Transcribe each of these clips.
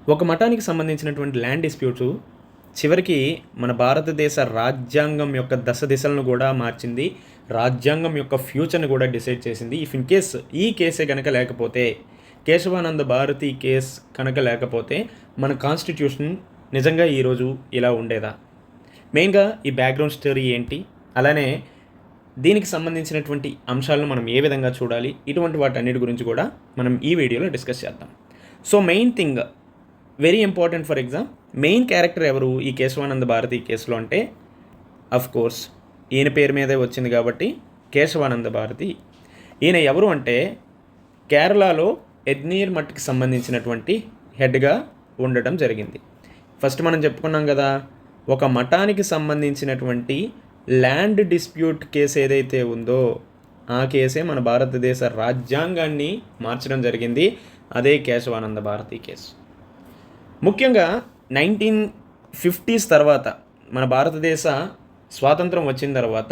ఒక మఠానికి సంబంధించినటువంటి ల్యాండ్ డిస్ప్యూట్స్ చివరికి మన భారతదేశ రాజ్యాంగం యొక్క దశ దిశలను కూడా మార్చింది. రాజ్యాంగం యొక్క ఫ్యూచర్ని కూడా డిసైడ్ చేసింది. ఇఫ్ ఇన్ కేస్ ఈ కేసే కనుక లేకపోతే, కేశవానంద భారతి కేస్ కనుక లేకపోతే మన కాన్స్టిట్యూషన్ నిజంగా ఈరోజు ఇలా ఉండేదా? మెయిన్గా ఈ బ్యాక్గ్రౌండ్ స్టోరీ ఏంటి, అలానే దీనికి సంబంధించినటువంటి అంశాలను మనం ఏ విధంగా చూడాలి, ఇటువంటి వాటన్నిటి గురించి కూడా మనం ఈ వీడియోలో డిస్కస్ చేద్దాం. So main thing, very important for exam, main character ఎవరు ఈ కేశవానంద భారతి కేసులో అంటే, అఫ్ కోర్స్ ఈయన పేరు మీదే వచ్చింది కాబట్టి కేశవానంద భారతి. ఈయన ఎవరు అంటే కేరళలో ఎడ్నీర్ మఠ్కి సంబంధించినటువంటి హెడ్గా ఉండటం జరిగింది. ఫస్ట్ మనం చెప్పుకున్నాం కదా, ఒక మఠానికి సంబంధించినటువంటి ల్యాండ్ డిస్ప్యూట్ కేసు ఏదైతే ఉందో ఆ కేసే మన భారతదేశ రాజ్యాంగాన్ని మార్చడం జరిగింది. అదే కేశవానంద భారతి కేసు. ముఖ్యంగా 1950s తర్వాత, మన భారతదేశ స్వాతంత్రం వచ్చిన తర్వాత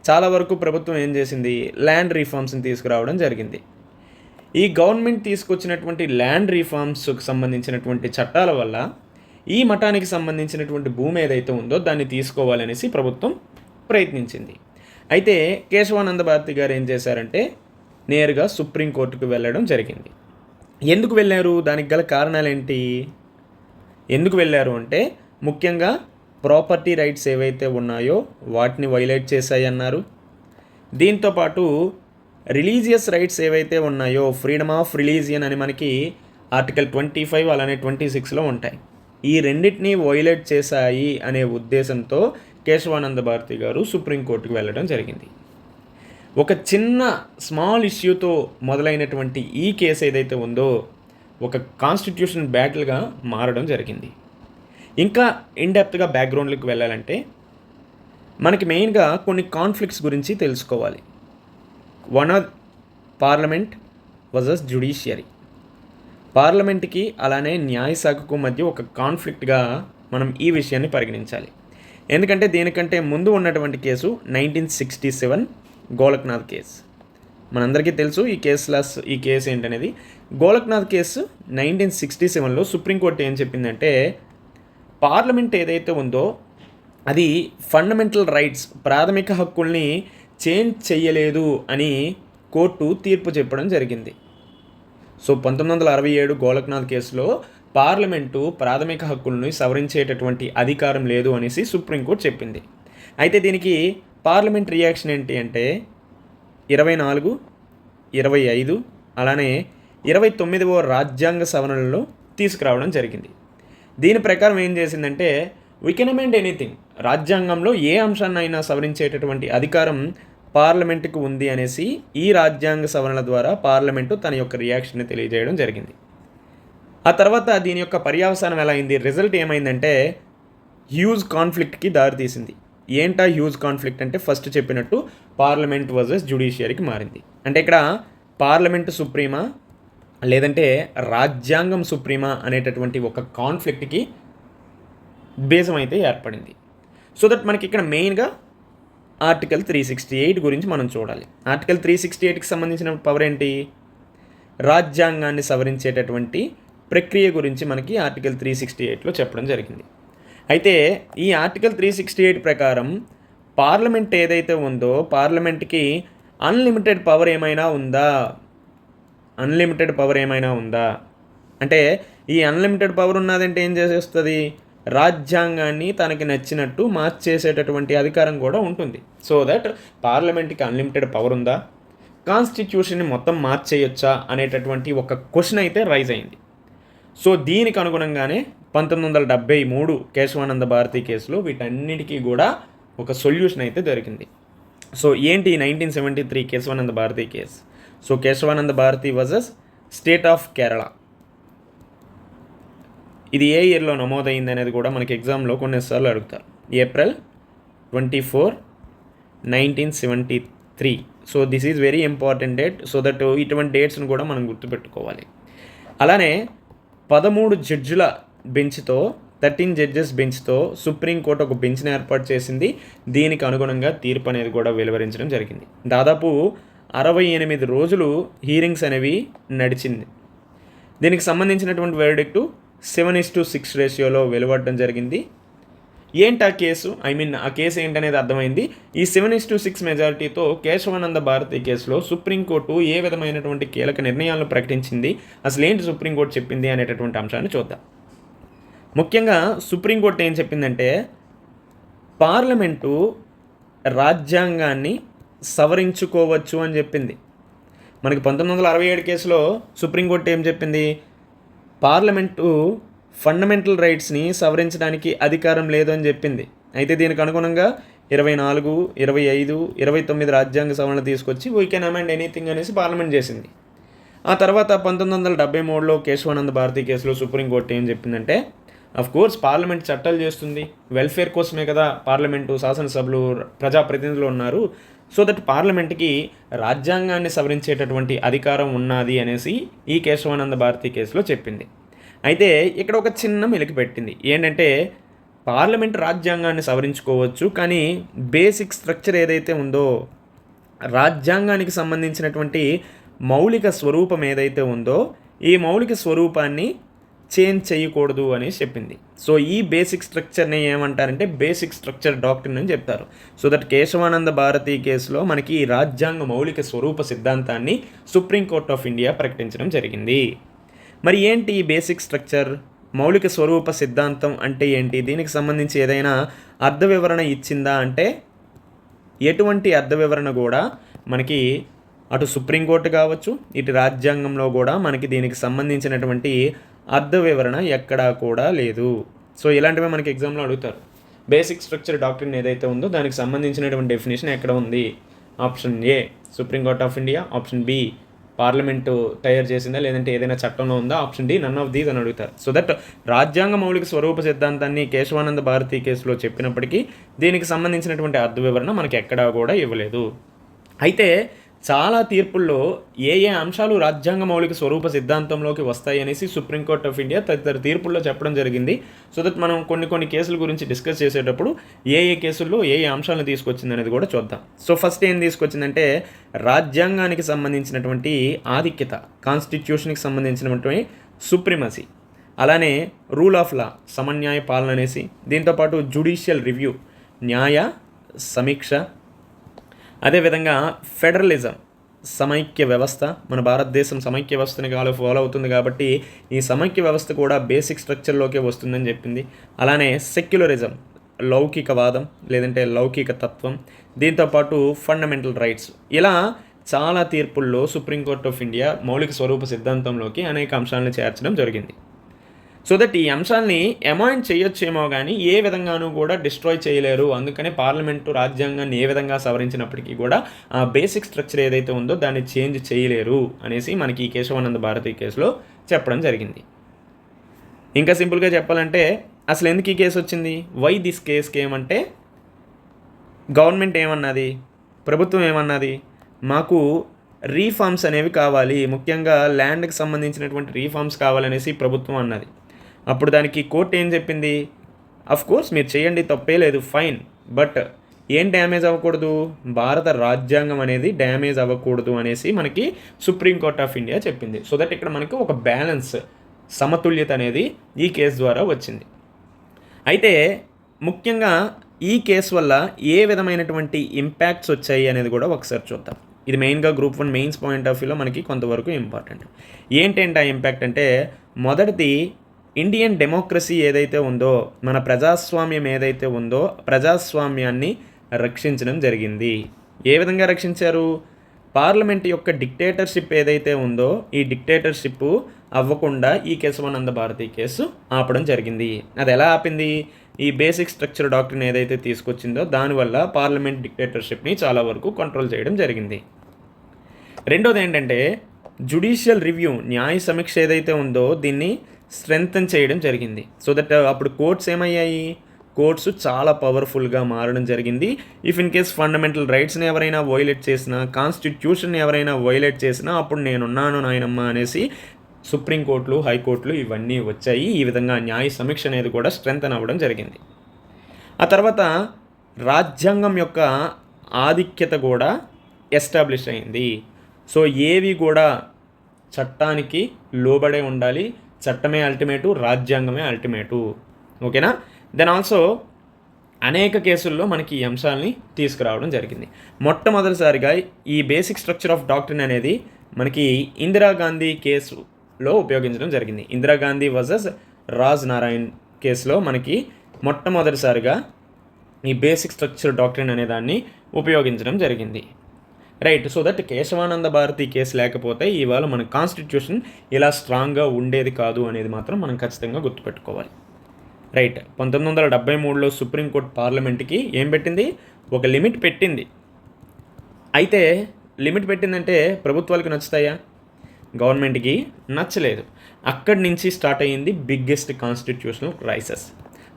చాలా వరకు ప్రభుత్వం ఏం చేసింది, ల్యాండ్ రిఫార్మ్స్ని తీసుకురావడం జరిగింది. ఈ గవర్నమెంట్ తీసుకొచ్చినటువంటి ల్యాండ్ రిఫార్మ్స్కి సంబంధించినటువంటి చట్టాల వల్ల ఈ మఠానికి సంబంధించినటువంటి భూమి ఏదైతే ఉందో దాన్ని తీసుకోవాలనేసి ప్రభుత్వం ప్రయత్నించింది. అయితే కేశవానంద భారతి గారు ఏం చేశారంటే నేరుగా సుప్రీంకోర్టుకు వెళ్ళడం జరిగింది. ఎందుకు వెళ్ళారు, దానికి గల కారణాలు ఏంటి? ఎందుకు వెళ్ళారు అంటే ముఖ్యంగా ప్రాపర్టీ రైట్స్ ఏవైతే ఉన్నాయో వాటిని వైలేట్ చేశాయి అన్నారు. దీంతోపాటు రిలీజియస్ రైట్స్ ఏవైతే ఉన్నాయో, ఫ్రీడమ్ ఆఫ్ రిలీజియన్ అని మనకి ఆర్టికల్ 25 అలానే 26లో ఉంటాయి. ఈ రెండింటినీ వైలేట్ చేశాయి అనే ఉద్దేశంతో కేశవానంద భారతి గారు సుప్రీంకోర్టుకు వెళ్ళడం జరిగింది. ఒక చిన్న స్మాల్ ఇష్యూతో మొదలైనటువంటి ఈ కేసు ఏదైతే ఉందో ఒక కాన్స్టిట్యూషన్ బ్యాటిల్గా మారడం జరిగింది. ఇంకా ఇన్డెప్త్గా బ్యాక్గ్రౌండ్లోకి వెళ్ళాలంటే మనకి మెయిన్గా కొన్ని కాన్ఫ్లిక్ట్స్ గురించి తెలుసుకోవాలి. One of parliament versus judiciary. పార్లమెంట్కి అలానే న్యాయశాఖకు మధ్య ఒక కాన్ఫ్లిక్ట్గా మనం ఈ విషయాన్ని పరిగణించాలి. ఎందుకంటే దీనికంటే ముందు ఉన్నటువంటి కేసు 1967 గోలక్నాథ్ కేసు. మనందరికీ తెలుసు ఈ కేసు ఏంటనేది. గోలక్నాథ్ కేసు 1967లో సుప్రీంకోర్టు ఏం చెప్పిందంటే, పార్లమెంట్ ఏదైతే ఉందో అది ఫండమెంటల్ రైట్స్, ప్రాథమిక హక్కుల్ని చేంజ్ చెయ్యలేదు అని కోర్టు తీర్పు చెప్పడం జరిగింది. సో 1967 గోలక్నాథ్ కేసులో పార్లమెంటు ప్రాథమిక హక్కులను సవరించేటటువంటి అధికారం లేదు అనేసి సుప్రీంకోర్టు చెప్పింది. అయితే దీనికి పార్లమెంట్ రియాక్షన్ ఏంటి అంటే 24, 25 అలానే 29వ రాజ్యాంగ సవరణలో తీసుకురావడం జరిగింది. దీని ప్రకారం ఏం చేసిందంటే, వీ కెన్ అమెండ్ ఎనీథింగ్, రాజ్యాంగంలో ఏ అంశాన్నైనా సవరించేటటువంటి అధికారం పార్లమెంటుకు ఉంది అనేసి ఈ రాజ్యాంగ సవరణ ద్వారా పార్లమెంటు తన యొక్క రియాక్షన్ని తెలియజేయడం జరిగింది. ఆ తర్వాత దీని యొక్క పర్యవసానం ఎలా అయింది, రిజల్ట్ ఏమైందంటే హ్యూజ్ కాన్ఫ్లిక్ట్కి దారితీసింది. ఏంటా హ్యూజ్ కాన్ఫ్లిక్ట్ అంటే, ఫస్ట్ చెప్పినట్టు పార్లమెంట్ వర్సెస్ జ్యుడిషియరీకి మారింది. అంటే ఇక్కడ పార్లమెంటు సుప్రీమా లేదంటే రాజ్యాంగం సుప్రీమా అనేటటువంటి ఒక కాన్ఫ్లిక్ట్కి బేసం అయితే ఏర్పడింది. సో దట్ మనకి ఇక్కడ మెయిన్గా ఆర్టికల్ 368 గురించి మనం చూడాలి. ఆర్టికల్ 368కి సంబంధించిన పవర్ ఏంటి, రాజ్యాంగాన్ని సవరించేటటువంటి ప్రక్రియ గురించి మనకి ఆర్టికల్ 368లో చెప్పడం జరిగింది. అయితే ఈ ఆర్టికల్ 368 ప్రకారం పార్లమెంట్ ఏదైతే ఉందో పార్లమెంట్కి అన్లిమిటెడ్ పవర్ ఏమైనా ఉందా అంటే ఈ అన్లిమిటెడ్ పవర్ ఉన్నదంటే ఏం చేసేస్తుంది, రాజ్యాంగాన్ని తనకి నచ్చినట్టు మార్చేసేటటువంటి అధికారం కూడా ఉంటుంది. సో దట్ పార్లమెంట్కి అన్లిమిటెడ్ పవర్ ఉందా, కాన్స్టిట్యూషన్ని మొత్తం మార్చేయొచ్చా అనేటటువంటి ఒక క్వశ్చన్ అయితే రైజ్ అయింది. సో దీనికి అనుగుణంగానే 1973 కేశవానంద భారతి కేసులో వీటన్నిటికీ కూడా ఒక సొల్యూషన్ అయితే దొరికింది. సో ఏంటి 1973 Kesavananda Bharati case. So Kesavananda Bharati versus state of Kerala. ఇది ఏ ఇయర్లో నమోదైంది అనేది కూడా మనకి ఎగ్జామ్లో కొన్నిసార్లు అడుగుతారు. April 24, 1973. So this is very important date. So that ఇటువంటి డేట్స్ను కూడా మనం గుర్తుపెట్టుకోవాలి. అలానే 13 జడ్జుల బెంచ్తో 13 జడ్జెస్ బెంచ్తో సుప్రీంకోర్టు ఒక బెంచ్ని ఏర్పాటు చేసింది. దీనికి అనుగుణంగా తీర్పు అనేది కూడా వెలువరించడం జరిగింది. దాదాపు 68 రోజులు హీరింగ్స్ అనేవి నడిచింది. దీనికి సంబంధించినటువంటి వెర్డిక్టు 7:6 రేషియోలో వెలువడడం జరిగింది. ఏంటి ఆ కేసు, ఆ కేసు ఏంటనేది అర్థమైంది. ఈ 7:6 మెజారిటీతో కేశవానంద భారతి కేసులో సుప్రీంకోర్టు ఏ విధమైనటువంటి కీలక నిర్ణయాలను ప్రకటించింది, అసలు ఏంటి సుప్రీంకోర్టు చెప్పింది అనేటటువంటి అంశాన్ని చూద్దాం. ముఖ్యంగా సుప్రీంకోర్టు ఏం చెప్పిందంటే, పార్లమెంటు రాజ్యాంగాన్ని సవరించుకోవచ్చు అని చెప్పింది. మనకి 1967 కేసులో సుప్రీంకోర్టు ఏం చెప్పింది, పార్లమెంటు ఫండమెంటల్ రైట్స్ని సవరించడానికి అధికారం లేదు అని చెప్పింది. అయితే దీనికి అనుగుణంగా 24, 25, 29 రాజ్యాంగ సవరణలు తీసుకొచ్చి వీ కెన్ అమెండ్ ఎనీథింగ్ అనేసి పార్లమెంట్ చేసింది. ఆ తర్వాత 1973లో కేశవానంద భారతి కేసులో సుప్రీంకోర్టు ఏం చెప్పిందంటే, కోర్స్ పార్లమెంట్ చట్టాలు చేస్తుంది, వెల్ఫేర్ కోసమే కదా పార్లమెంటు, శాసనసభలు, ప్రజాప్రతినిధులు ఉన్నారు. సో దట్ పార్లమెంట్కి రాజ్యాంగాన్ని సవరించేటటువంటి అధికారం ఉన్నది అనేసి ఈ కేశవానంద భారతి కేసులో చెప్పింది. అయితే ఇక్కడ ఒక చిన్న మెలికి పెట్టింది. ఏంటంటే, పార్లమెంట్ రాజ్యాంగాన్ని సవరించుకోవచ్చు, కానీ బేసిక్ స్ట్రక్చర్ ఏదైతే ఉందో, రాజ్యాంగానికి సంబంధించినటువంటి మౌలిక స్వరూపం ఏదైతే ఉందో, ఈ మౌలిక స్వరూపాన్ని చేంజ్ చేయకూడదు అని చెప్పింది. సో ఈ బేసిక్ స్ట్రక్చర్ని ఏమంటారంటే బేసిక్ స్ట్రక్చర్ డాక్ట్రిన్ అని చెప్తారు. సో దట్ కేశవానంద భారతి కేసులో మనకి ఈ రాజ్యాంగ మౌలిక స్వరూప సిద్ధాంతాన్ని సుప్రీంకోర్ట్ ఆఫ్ ఇండియా ప్రకటించడం జరిగింది. మరి ఏంటి ఈ బేసిక్ స్ట్రక్చర్, మౌలిక స్వరూప సిద్ధాంతం అంటే ఏంటి, దీనికి సంబంధించి ఏదైనా అర్థ వివరణ ఇచ్చిందా అంటే ఎటువంటి అర్థ వివరణ కూడా మనకి అటు సుప్రీంకోర్టు కావచ్చు, ఇటు రాజ్యాంగంలో కూడా మనకి దీనికి సంబంధించినటువంటి అర్థ వివరణ ఎక్కడా కూడా లేదు. సో ఇలాంటివి మనకి ఎగ్జామ్లో అడుగుతారు. బేసిక్ స్ట్రక్చర్ డాక్ట్రిన్ ఏదైతే ఉందో దానికి సంబంధించినటువంటి డెఫినేషన్ ఎక్కడ ఉంది, option A Supreme Court of India, option B parliament తయారు చేసిందా, లేదంటే ఏదైనా చట్టంలో ఉందా, option D none of these అని అడుగుతారు. సో దట్ రాజ్యాంగ మౌలిక స్వరూప సిద్ధాంతాన్ని కేశవానంద భారతి కేసులో చెప్పినప్పటికీ దీనికి సంబంధించినటువంటి అర్థ వివరణ మనకి ఎక్కడా కూడా ఇవ్వలేదు. అయితే చాలా తీర్పుల్లో ఏ అంశాలు రాజ్యాంగ మౌలిక స్వరూప సిద్ధాంతంలోకి వస్తాయి అనేసి సుప్రీంకోర్ట్ ఆఫ్ ఇండియా తదితర తీర్పుల్లో చెప్పడం జరిగింది. సో దట్ మనం కొన్ని కేసుల గురించి డిస్కస్ చేసేటప్పుడు ఏ కేసుల్లో ఏ అంశాలను తీసుకొచ్చింది అనేది కూడా చూద్దాం. సో ఫస్ట్ ఏం తీసుకొచ్చిందంటే, రాజ్యాంగానికి సంబంధించినటువంటి ఆధిక్యత, కాన్స్టిట్యూషన్కి సంబంధించినటువంటి సుప్రిమసీ, అలానే రూల్ ఆఫ్ లా, సమన్యాయ పాలన అనేసి, దీంతోపాటు జ్యుడిషియల్ రివ్యూ, న్యాయ సమీక్ష, అదేవిధంగా ఫెడరలిజం, సమైక్య వ్యవస్థ, మన భారతదేశం సమైక్య వ్యవస్థని ఫాలో అవుతుంది కాబట్టి ఈ సమైక్య వ్యవస్థ కూడా బేసిక్ స్ట్రక్చర్లోకే వస్తుందని చెప్పింది. అలానే సెక్యులరిజం, లౌకికవాదం లేదంటే లౌకిక తత్వం, దీంతోపాటు ఫండమెంటల్ రైట్స్, ఇలా చాలా తీర్పుల్లో సుప్రీంకోర్ట్ ఆఫ్ ఇండియా మౌలిక స్వరూప సిద్ధాంతంలోకి అనేక అంశాలను చేర్చడం జరిగింది. సో దట్ ఈ అంశాన్ని అమాయిండ్ చేయొచ్చేమో కానీ ఏ విధంగానూ కూడా డిస్ట్రాయ్ చేయలేరు. అందుకనే పార్లమెంటు రాజ్యాంగాన్ని ఏ విధంగా సవరించినప్పటికీ కూడా ఆ బేసిక్ స్ట్రక్చర్ ఏదైతే ఉందో దాన్ని చేంజ్ చేయలేరు అనేసి మనకి ఈ కేశవానంద భారతి కేసులో చెప్పడం జరిగింది. ఇంకా సింపుల్గా చెప్పాలంటే అసలు ఎందుకు ఈ కేసు వచ్చింది, వై దిస్ కేస్ ఏమంటే, గవర్నమెంట్ ఏమన్నది, ప్రభుత్వం ఏమన్నది, మాకు రీఫార్మ్స్ అనేవి కావాలి, ముఖ్యంగా ల్యాండ్కి సంబంధించినటువంటి రీఫార్మ్స్ కావాలనేసి ప్రభుత్వం అన్నది. అప్పుడు దానికి కోర్టు ఏం చెప్పింది, కోర్స్ మీరు చేయండి, తప్పే లేదు, ఫైన్, బట్ ఏం డ్యామేజ్ అవ్వకూడదు, భారత రాజ్యాంగం అనేది డ్యామేజ్ అవ్వకూడదు అనేసి మనకి సుప్రీంకోర్ట్ ఆఫ్ ఇండియా చెప్పింది. సో దట్ ఇక్కడ మనకి ఒక బ్యాలెన్స్, సమతుల్యత అనేది ఈ కేసు ద్వారా వచ్చింది. అయితే ముఖ్యంగా ఈ కేసు వల్ల ఏ విధమైనటువంటి ఇంపాక్ట్స్ వచ్చాయి అనేది కూడా ఒకసారి చూద్దాం. ఇది మెయిన్గా గ్రూప్ 1 మెయిన్స్ పాయింట్ ఆఫ్ వ్యూలో మనకి కొంతవరకు ఇంపార్టెంట్. ఏంటంటే ఆ ఇంపాక్ట్ అంటే, మొదటిది ఇండియన్ డెమోక్రసీ ఏదైతే ఉందో, మన ప్రజాస్వామ్యం ఏదైతే ఉందో, ప్రజాస్వామ్యాన్ని రక్షించడం జరిగింది. ఏ విధంగా రక్షించారు, పార్లమెంట్ యొక్క డిక్టేటర్షిప్ ఏదైతే ఉందో ఈ డిక్టేటర్షిప్ అవ్వకుండా ఈ కేశవానంద భారతి కేసు ఆపడం జరిగింది. అది ఎలా ఆపింది, ఈ బేసిక్ స్ట్రక్చర్ డాక్ట్రిన్ ఏదైతే తీసుకొచ్చిందో దానివల్ల పార్లమెంట్ డిక్టేటర్షిప్ని చాలా వరకు కంట్రోల్ చేయడం జరిగింది. రెండోది ఏంటంటే, జ్యుడిషియల్ రివ్యూ, న్యాయ సమీక్ష ఏదైతే ఉందో దీన్ని స్ట్రెంగ్తన్ చేయడం జరిగింది. సో దట్ అప్పుడు కోర్ట్స్ ఏమయ్యాయి, కోర్ట్స్ చాలా పవర్ఫుల్గా మారడం జరిగింది. ఇఫ్ ఇన్ కేస్ ఫండమెంటల్ రైట్స్ని ఎవరైనా వైలేట్ చేసినా, కాన్స్టిట్యూషన్ని ఎవరైనా వైలేట్ చేసినా అప్పుడు నేనున్నాను నాయనమ్మ అనేసి సుప్రీంకోర్టులు, హైకోర్టులు ఇవన్నీ వచ్చాయి. ఈ విధంగా న్యాయ సమీక్ష అనేది కూడా స్ట్రెంగ్తన్ అవ్వడం జరిగింది. ఆ తర్వాత రాజ్యాంగం యొక్క ఆధిక్యత కూడా ఎస్టాబ్లిష్ అయింది. సో ఏవి కూడా చట్టానికి లోబడే ఉండాలి, చట్టమే అల్టిమేటు, రాజ్యాంగమే అల్టిమేటు. ఓకేనా? దెన్ ఆల్సో అనేక కేసుల్లో మనకి ఈ అంశాలని తీసుకురావడం జరిగింది. మొట్టమొదటిసారిగా ఈ బేసిక్ స్ట్రక్చర్ ఆఫ్ డాక్ట్రిన్ అనేది మనకి ఇందిరాగాంధీ కేసులో ఉపయోగించడం జరిగింది. ఇందిరాగాంధీ వర్సెస్ రాజ్ నారాయణ్ కేసులో మనకి మొట్టమొదటిసారిగా ఈ బేసిక్ స్ట్రక్చర్ డాక్ట్రిన్ అనే దాన్ని ఉపయోగించడం జరిగింది. Right. So that Kesavananda Bharati case లేకపోతే ఇవాళ మన కాన్స్టిట్యూషన్ ఇలా స్ట్రాంగ్గా ఉండేది కాదు అనేది మాత్రం మనం ఖచ్చితంగా గుర్తుపెట్టుకోవాలి. రైట్. 1973లో సుప్రీంకోర్టు పార్లమెంట్కి ఏం పెట్టింది? ఒక లిమిట్ పెట్టింది. అయితే లిమిట్ పెట్టిందంటే ప్రభుత్వాలకు నచ్చుతాయా? గవర్నమెంట్కి నచ్చలేదు. అక్కడి నుంచి స్టార్ట్ అయ్యింది బిగ్గెస్ట్ కాన్స్టిట్యూషనల్ క్రైసిస్.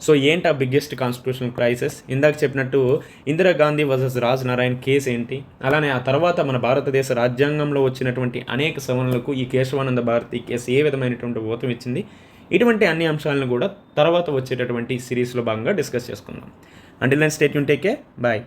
సో ఏంటి ఆ బిగ్గెస్ట్ కాన్స్టిట్యూషనల్ క్రైసిస్? ఇందాక చెప్పినట్టు ఇందిరాగాంధీ వర్సెస్ రాజ్ నారాయణ్ కేసు ఏంటి, అలానే ఆ తర్వాత మన భారతదేశ రాజ్యాంగంలో వచ్చినటువంటి అనేక సవరణలకు ఈ కేశవానంద భారతి కేసు ఏ విధమైనటువంటి ఊతం ఇచ్చింది, ఇటువంటి అన్ని అంశాలను కూడా తర్వాత వచ్చేటటువంటి సిరీస్లో భాగంగా డిస్కస్ చేసుకుందాం. Until then stay tune, take care, bye.